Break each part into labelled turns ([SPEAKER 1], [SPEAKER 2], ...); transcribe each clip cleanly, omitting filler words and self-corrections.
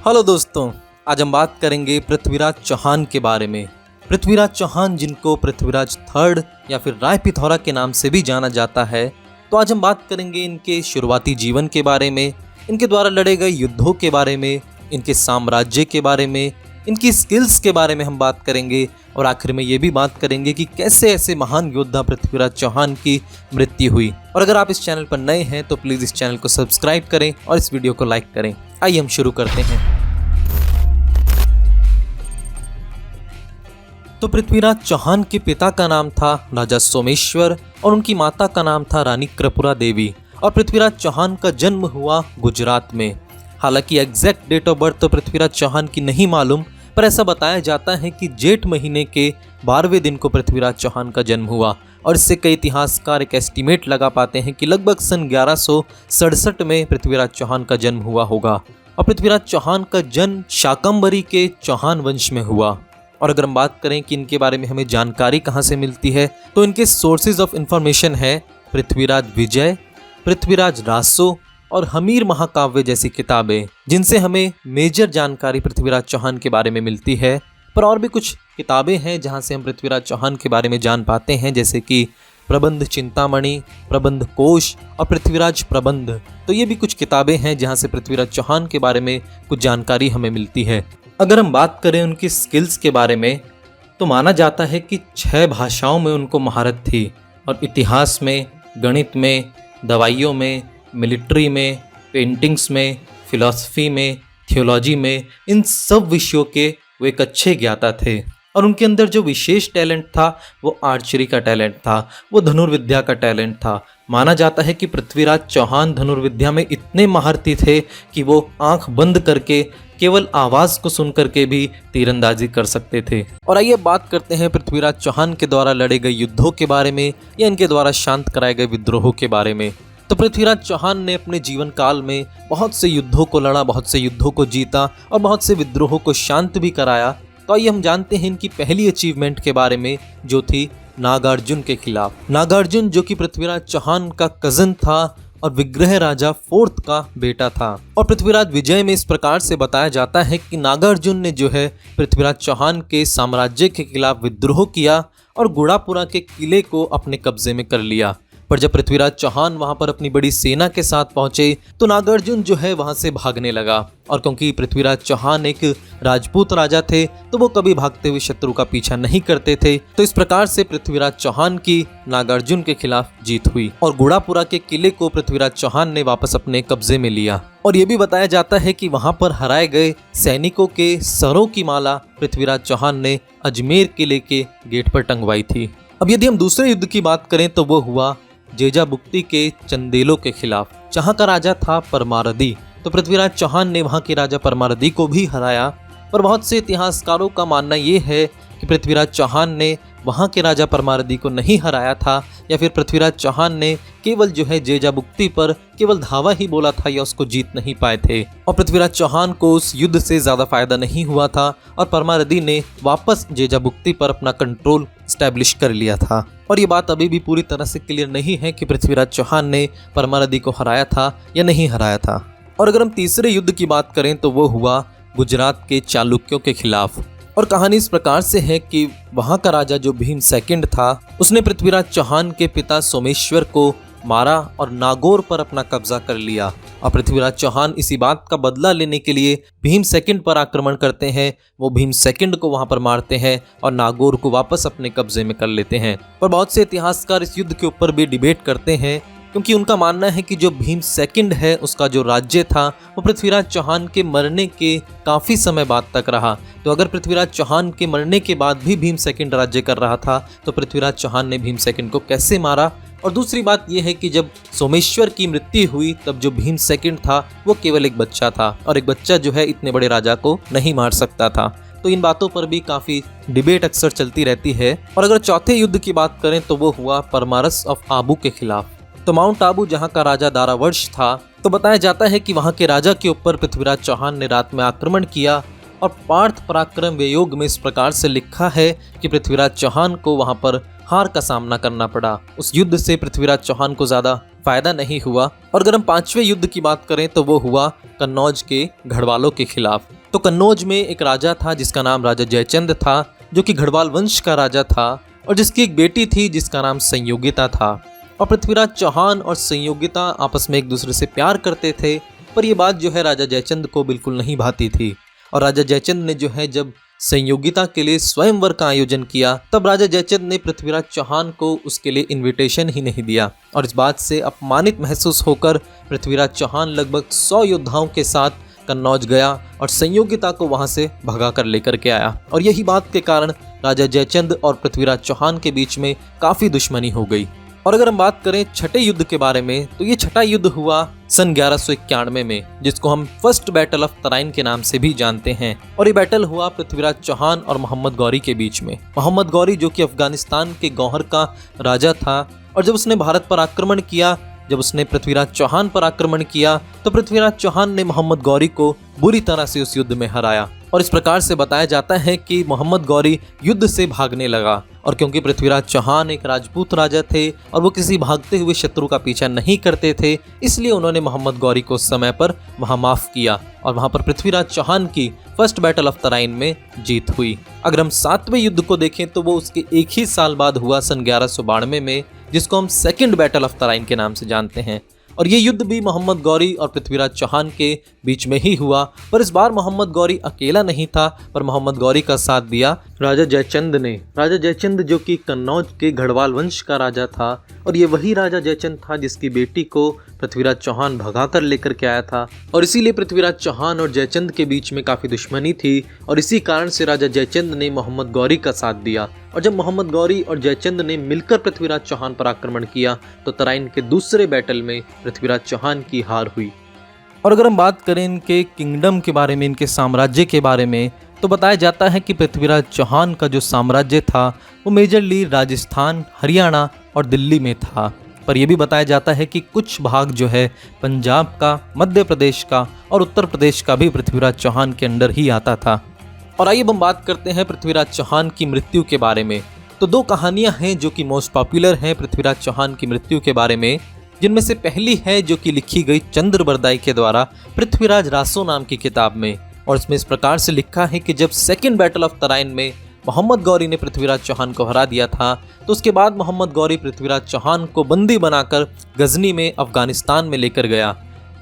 [SPEAKER 1] Hello दोस्तों, आज हम बात करेंगे पृथ्वीराज चौहान के बारे में। पृथ्वीराज चौहान, जिनको पृथ्वीराज थर्ड या फिर राय पिथौरा के नाम से भी जाना जाता है। तो आज हम बात करेंगे इनके शुरुआती जीवन के बारे में, इनके द्वारा लड़े गए युद्धों के बारे में, इनके साम्राज्य के बारे में, इनकी स्किल्स के बारे में हम बात करेंगे और आखिर में ये भी बात करेंगे कि कैसे ऐसे महान योद्धा पृथ्वीराज चौहान की मृत्यु हुई। और अगर आप इस चैनल पर नए हैं तो प्लीज़ इस चैनल को सब्सक्राइब करें और इस वीडियो को लाइक करें। आइए हम शुरू करते हैं। तो पृथ्वीराज चौहान के पिता का नाम था राजा सोमेश्वर और उनकी माता का नाम था रानी कृपुरा देवी। और पृथ्वीराज चौहान का जन्म हुआ गुजरात में। हालांकि एग्जैक्ट डेट ऑफ बर्थ तो पृथ्वीराज चौहान की नहीं मालूम, पर ऐसा बताया जाता है कि जेठ महीने के 12वें दिन को पृथ्वीराज चौहान का जन्म हुआ। और इससे कई इतिहासकार एक एस्टीमेट लगा पाते हैं कि लगभग सन 1167 में पृथ्वीराज चौहान का जन्म हुआ होगा। और पृथ्वीराज चौहान का जन्म शाकंभरी के चौहान वंश में हुआ। और अगर हम बात करें कि इनके बारे में हमें जानकारी कहाँ से मिलती है, तो इनके सोर्सेज ऑफ इंफॉर्मेशन है पृथ्वीराज विजय, पृथ्वीराज रासो और हमीर महाकाव्य जैसी किताबें, जिनसे हमें मेजर जानकारी पृथ्वीराज चौहान के बारे में मिलती है। पर और भी कुछ किताबें हैं जहां से हम पृथ्वीराज चौहान के बारे में जान पाते हैं, जैसे कि प्रबंध चिंतामणि, प्रबंध कोश और पृथ्वीराज प्रबंध। तो ये भी कुछ किताबें हैं जहां से पृथ्वीराज चौहान के बारे में कुछ जानकारी हमें मिलती है। अगर हम बात करें उनकी स्किल्स के बारे में, तो माना जाता है कि 6 भाषाओं में उनको महारत थी। और इतिहास में, गणित में, दवाइयों में, मिलिट्री में, पेंटिंग्स में, फिलॉसफी में, थियोलॉजी में, इन सब विषयों के वो एक अच्छे ज्ञाता थे। और उनके अंदर जो विशेष टैलेंट था वो आर्चरी का टैलेंट था, वो धनुर्विद्या का टैलेंट था। माना जाता है कि पृथ्वीराज चौहान धनुर्विद्या में इतने महारथी थे कि वो आंख बंद करके केवल आवाज को सुन करके भी तीरंदाजी कर सकते थे। और आइए बात करते हैं पृथ्वीराज चौहान के द्वारा लड़े गए युद्धों के बारे में या इनके द्वारा शांत कराए गए विद्रोहों के बारे में। तो पृथ्वीराज चौहान ने अपने जीवन काल में बहुत से युद्धों को लड़ा, बहुत से युद्धों को जीता और बहुत से विद्रोहों को शांत भी कराया। तो आइए हम जानते हैं इनकी पहली अचीवमेंट के बारे में, जो थी नागार्जुन के खिलाफ। नागार्जुन, जो कि पृथ्वीराज चौहान का कजन था और विग्रह राजा 4th का बेटा था। और पृथ्वीराज विजय में इस प्रकार से बताया जाता है कि नागार्जुन ने जो है पृथ्वीराज चौहान के साम्राज्य के खिलाफ विद्रोह किया और गुड़ापुरा के किले को अपने कब्जे में कर लिया। पर जब पृथ्वीराज चौहान वहां पर अपनी बड़ी सेना के साथ पहुंचे तो नागार्जुन जो है वहां से भागने लगा। और क्योंकि पृथ्वीराज चौहान एक राजपूत राजा थे तो वो कभी भागते हुए शत्रु का पीछा नहीं करते थे। तो इस प्रकार से पृथ्वीराज चौहान की नागार्जुन के खिलाफ जीत हुई और गुड़ापुरा के किले को पृथ्वीराज चौहान ने वापस अपने कब्जे में लिया। और ये भी बताया जाता है कि वहां पर हराए गए सैनिकों के सरों की माला पृथ्वीराज चौहान ने अजमेर किले के गेट पर टंगवाई थी। अब यदि हम दूसरे युद्ध की बात करें तो वो हुआ जेजाबुक्ती के चंदेलों के खिलाफ, जहां का राजा था परमारदी। तो पृथ्वीराज चौहान ने वहां के राजा परमारदी को भी हराया। पर बहुत से इतिहासकारों का मानना यह है कि पृथ्वीराज चौहान ने वहां के राजा परमारदी को नहीं हराया था, या फिर पृथ्वीराज चौहान ने केवल जो है जेजाबुक्ती पर केवल धावा ही बोला था या उसको जीत नहीं पाए थे। और पृथ्वीराज चौहान को उस युद्ध से ज्यादा फायदा नहीं हुआ था और परमारदी ने वापस जेजाबुक्ती पर अपना कंट्रोल स्टैब्लिश कर लिया था। और ये बात अभी भी पूरी तरह से क्लियर नहीं है कि पृथ्वीराज चौहान ने परमारदी को हराया था या नहीं हराया था। और अगर हम तीसरे युद्ध की बात करें तो वो हुआ गुजरात के चालुक्यों के खिलाफ। और कहानी इस प्रकार से है कि वहां का राजा जो भीम सेकंड था, उसने पृथ्वीराज चौहान के पिता सोमेश्वर को मारा और नागौर पर अपना कब्जा कर लिया। और पृथ्वीराज चौहान इसी बात का बदला लेने के लिए भीम सेकंड पर आक्रमण करते हैं। वो भीम सेकंड को वहां पर मारते हैं और नागौर को वापस अपने कब्जे में कर लेते हैं। पर बहुत से इतिहासकार इस युद्ध के ऊपर भी डिबेट करते हैं, क्योंकि उनका मानना है कि जो भीम सेकंड है उसका जो राज्य था वो पृथ्वीराज चौहान के मरने के काफ़ी समय बाद तक रहा। तो अगर पृथ्वीराज चौहान के मरने के बाद भी भीम सेकंड राज्य कर रहा था तो पृथ्वीराज चौहान ने भीम सेकंड को कैसे मारा। और दूसरी बात यह है कि जब सोमेश्वर की मृत्यु हुई तब जो भीम सेकंड था वो केवल एक बच्चा था और एक बच्चा जो है इतने बड़े राजा को नहीं मार सकता था। तो इन बातों पर भी काफ़ी डिबेट अक्सर चलती रहती है। और अगर चौथे युद्ध की बात करें तो वो हुआ परमारस ऑफ आबू के खिलाफ। तो माउंट आबू जहां का राजा दारावर्ष था, तो बताया जाता है कि वहां के राजा के ऊपर पृथ्वीराज चौहान ने रात में आक्रमण किया। और पार्थ पराक्रम व्योग में इस प्रकार से लिखा है कि पृथ्वीराज चौहान को वहां पर हार का सामना करना पड़ा। उस युद्ध से पृथ्वीराज चौहान को ज़्यादा फायदा नहीं हुआ। और अगर हम 5वें युद्ध की बात करें तो वो हुआ कन्नौज के गढ़वालों के खिलाफ। तो कन्नौज में एक राजा था जिसका नाम राजा जयचंद था, जो कि गढ़वाल वंश का राजा था और जिसकी एक बेटी थी जिसका नाम संयोगिता था। और पृथ्वीराज चौहान और संयोगिता आपस में एक दूसरे से प्यार करते थे, पर यह बात जो है राजा जयचंद को बिल्कुल नहीं भाती थी। और राजा जयचंद ने जो है जब संयोगिता के लिए स्वयंवर का आयोजन किया, तब राजा जयचंद ने पृथ्वीराज चौहान को उसके लिए इनविटेशन ही नहीं दिया। और इस बात से अपमानित महसूस होकर पृथ्वीराज चौहान लगभग 100 योद्धाओं के साथ कन्नौज गया और संयोगिता को वहां से भगा कर लेकर के आया। और यही बात के कारण राजा जयचंद और पृथ्वीराज चौहान के बीच में काफी दुश्मनी हो गई। और अगर हम बात करें छठे युद्ध के बारे में, तो ये छठा युद्ध हुआ सन 1191 में, जिसको हम फर्स्ट बैटल ऑफ तराइन के नाम से भी जानते हैं। और ये बैटल हुआ पृथ्वीराज चौहान और मोहम्मद गौरी के बीच में। मोहम्मद गौरी जो कि अफगानिस्तान के गौहर का राजा था, और जब उसने भारत पर आक्रमण किया, जब उसने पृथ्वीराज चौहान पर आक्रमण किया, तो पृथ्वीराज चौहान ने मोहम्मद गौरी को बुरी तरह से उस युद्ध में हराया। और इस प्रकार से बताया जाता है कि मोहम्मद गौरी युद्ध से भागने लगा। और क्योंकि पृथ्वीराज चौहान एक राजपूत राजा थे और वो किसी भागते हुए शत्रु का पीछा नहीं करते थे, इसलिए उन्होंने मोहम्मद गौरी को उस समय पर वहां माफ किया और वहां पर पृथ्वीराज चौहान की फर्स्ट बैटल ऑफ तराइन में जीत हुई। अगर हम 7वें युद्ध को देखें तो वो उसके एक ही साल बाद हुआ सन 1192 में, जिसको हम सेकेंड बैटल ऑफ तराइन के नाम से जानते हैं। और ये युद्ध भी मोहम्मद गौरी और पृथ्वीराज चौहान के बीच में ही हुआ, पर इस बार मोहम्मद गौरी अकेला नहीं था, पर मोहम्मद गौरी का साथ दिया राजा जयचंद ने। राजा जयचंद जो कि कन्नौज के गढ़वाल वंश का राजा था, और ये वही राजा जयचंद था जिसकी बेटी को पृथ्वीराज चौहान भगा कर लेकर के आया था। और इसीलिए पृथ्वीराज चौहान और जयचंद के बीच में काफ़ी दुश्मनी थी, और इसी कारण से राजा जयचंद ने मोहम्मद गौरी का साथ दिया। और जब मोहम्मद गौरी और जयचंद ने मिलकर पृथ्वीराज चौहान पर आक्रमण किया, तो तराइन के दूसरे बैटल में पृथ्वीराज चौहान की हार हुई। और अगर हम बात करें इनके किंगडम के बारे में, इनके साम्राज्य के बारे में, तो बताया जाता है कि पृथ्वीराज चौहान का जो साम्राज्य था वो मेजरली राजस्थान, हरियाणा और दिल्ली में था। पर यह भी बताया जाता है कि कुछ भाग जो है पंजाब का, मध्य प्रदेश का और उत्तर प्रदेश का भी पृथ्वीराज चौहान के अंडर ही आता था। और आइए हम बात करते हैं पृथ्वीराज चौहान की मृत्यु के बारे में। तो 2 कहानियां हैं जो कि मोस्ट पॉपुलर हैं पृथ्वीराज चौहान की मृत्यु के बारे में, जिनमें से पहली है जो कि लिखी गई चंद्रबरदाई के द्वारा पृथ्वीराज रासो नाम की किताब में। और इसमें इस प्रकार से लिखा है कि जब सेकेंड बैटल ऑफ तराइन में मोहम्मद गौरी ने पृथ्वीराज चौहान को हरा दिया था, तो उसके बाद मोहम्मद गौरी पृथ्वीराज चौहान को बंदी बनाकर गजनी में अफगानिस्तान में लेकर गया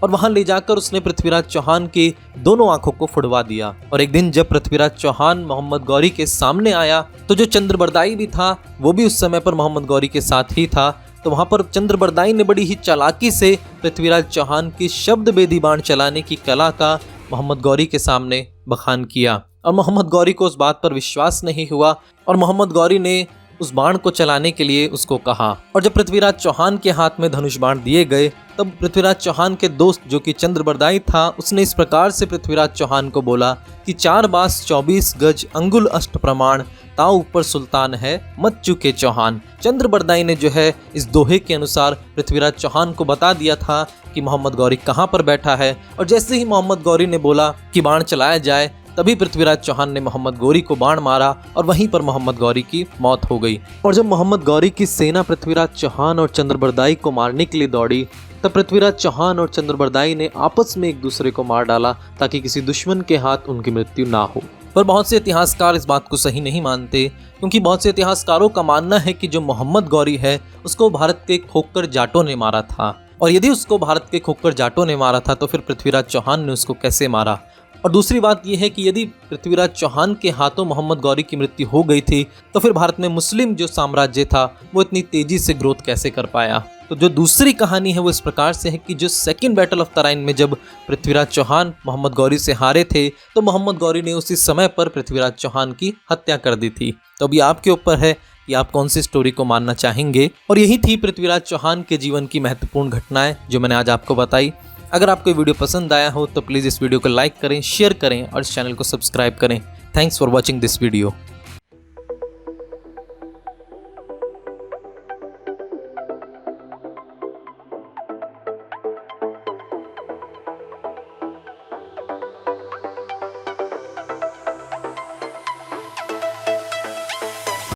[SPEAKER 1] और वहां ले जाकर उसने पृथ्वीराज चौहान की दोनों आंखों को फुड़वा दिया। और एक दिन जब पृथ्वीराज चौहान मोहम्मद गौरी के सामने आया, तो जो चंद्रबरदाई भी था वो भी उस समय पर मोहम्मद गौरी के साथ ही था। तो वहां पर चंद्रबरदाई ने बड़ी ही चालाकी से पृथ्वीराज चौहान की शब्द बेदी बाण चलाने की कला का मोहम्मद गौरी के सामने बखान किया। और मोहम्मद गौरी को उस बात पर विश्वास नहीं हुआ और मोहम्मद गौरी ने उस बाण को चलाने के लिए उसको कहा। और जब पृथ्वीराज चौहान के हाथ में धनुष बाण दिए गए, तब पृथ्वीराज चौहान के दोस्त जो कि चंद्रबरदाई था, उसने इस प्रकार से पृथ्वीराज चौहान को बोला कि 4 बास 24 गज अंगुल अष्ट प्रमाण, ताऊ ऊपर सुल्तान है मत चुके चौहान। चंद्रबरदाई ने जो है इस दोहे के अनुसार पृथ्वीराज चौहान को बता दिया था कि मोहम्मद गौरी कहाँ पर बैठा है। और जैसे ही मोहम्मद गौरी ने बोला कि बाण चलाया जाए, तभी पृथ्वीराज चौहान ने मोहम्मद गौरी को बाण मारा और वहीं पर मोहम्मद गौरी की मौत हो गई। और जब मोहम्मद गौरी की सेना पृथ्वीराज चौहान और चंद्रबरदाई को मारने के लिए दौड़ी, तब पृथ्वीराज चौहान और चंद्रबरदाई ने आपस में एक दूसरे को मार डाला ताकि किसी दुश्मन के हाथ उनकी मृत्यु ना हो। पर बहुत से इतिहासकार इस बात को सही नहीं मानते, क्योंकि बहुत से इतिहासकारों का मानना है कि जो मोहम्मद गौरी है उसको भारत के खोखर जाटों ने मारा था। और यदि उसको भारत के खोखर जाटों ने मारा था, तो फिर पृथ्वीराज चौहान ने उसको कैसे मारा। और दूसरी बात यह है कि यदि पृथ्वीराज चौहान के हाथों मोहम्मद गौरी की मृत्यु हो गई थी, तो फिर भारत में मुस्लिम जो साम्राज्य था वो इतनी तेजी से ग्रोथ कैसे कर पाया। तो जो दूसरी कहानी है वो इस प्रकार से है कि जो सेकेंड बैटल ऑफ तराइन में जब पृथ्वीराज चौहान मोहम्मद गौरी से हारे थे, तो मोहम्मद गौरी ने उसी समय पर पृथ्वीराज चौहान की हत्या कर दी थी। तो अभी आपके ऊपर है कि आप कौन सी स्टोरी को मानना चाहेंगे। और यही थी पृथ्वीराज चौहान के जीवन की महत्वपूर्ण घटनाएं जो मैंने आज आपको बताई। अगर आपको वीडियो पसंद आया हो तो प्लीज़ इस वीडियो को लाइक करें, शेयर करें और इस चैनल को सब्सक्राइब करें। Thanks for watching this video.